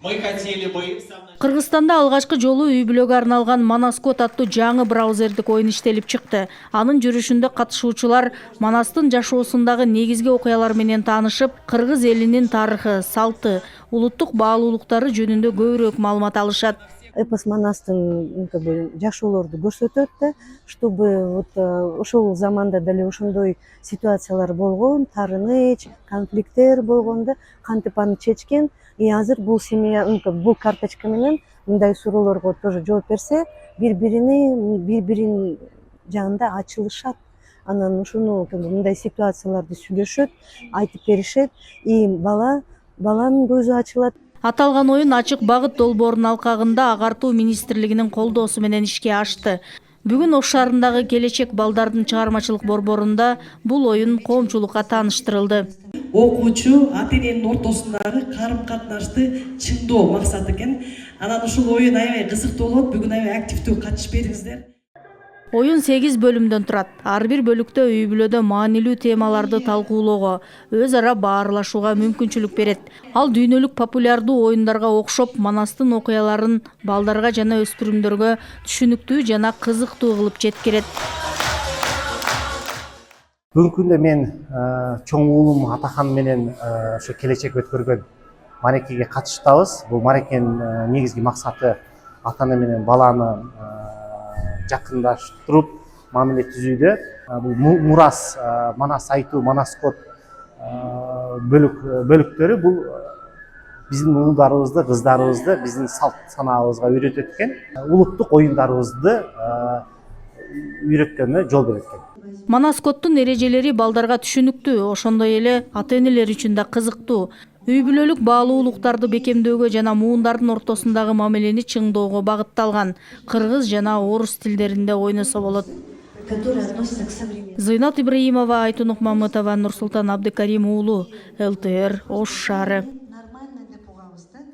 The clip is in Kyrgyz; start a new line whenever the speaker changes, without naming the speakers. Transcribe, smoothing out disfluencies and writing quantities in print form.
Мы хотели бы...
Кыргызстанда алгачкы жолу үй бүлөгө арналган Манаскот аттуу жаңы браузердик оюн иштелип чыкты. Анын жүрүшүндө катышуучулар Манастын жашоосундагы негизги окуялар менен таанышып, кыргыз элинин тарыхы, салты, улуттук баалуулуктары жөнүндө көбүрөөк маалымат алышат.
Эпос Манастын жашоолорду көрсөтөт да, чтобы ошол заманда деле ошондой ситуациялар болгон, таарыныч, конфликттер болгондо кантип аны чечкен. И азыр бул семья, бул карточка менен мындай суроолорго тоже жооп берсе, бири-бирин жагында ачылышат. Анан ушуну мындай ситуацияларды сүйлөшөт, айтып беришет, и баланын көзү ачылат.
Аталган оюн ачык багыт долбоорунун алкагында Агартуу министрлигинин колдоосу менен ишке ашты. Бүгүн Ош шаарындагы Келечек балдардын чыгармачылык борборунда бул оюн коомчулукка тааныштырылды.
Окуучу ата-эненин ортосундагы карым-катнашты чыңдоо максаты экен. Анан ушул оюн аябай кызыктуу болот. Бүгүн аябай активдүү катышып бериңиздер.
Оюн 8 бөлүмдөн турат. Ар бир бөлүктө үй бүлөдө маанилүү темаларды талкуулоого, өз ара баарлашууга мүмкүнчүлүк берет. Ал дүйнөлүк популярдуу оюндарга окшоп, Манастын окуяларын балдарга жана өспүрүмдөргө түшүнүктүү жана кызыктуу кылып жеткирет.
Бүгүнкү күндө мен чоң уулум Атахан менен ошо келечек өткөргөн марекеге катышыбыз. Бул марекенин негизги максаты ата-ана менен баланы жакындаштырып, мамиле түзүүдө. Бул мурас, Манас айтуу, Манаскот бөлүктөрү бул биздин уулдарыбызды, кыздарыбызды биздин салт санаабызга үйрөтөт экен. Улуттук оюндарыбызды үйрөткөнүнө жол берет экен.
Манаскоттун эрежелери балдарга түшүнүктүү, ошондой эле ата-энелер үчүн да кызыктуу. Үй бүлөлүк баалуулуктарды бекемдөөгө жана муундардын ортосундагы мамилени чыңдоого багытталган. Кыргыз жана орус тилдеринде ойносо болот. Зыйнат Ибраимова, Айтунук Мамытова, Нурсултан Абдыкарим уулу, ЛТР, Ош шаары.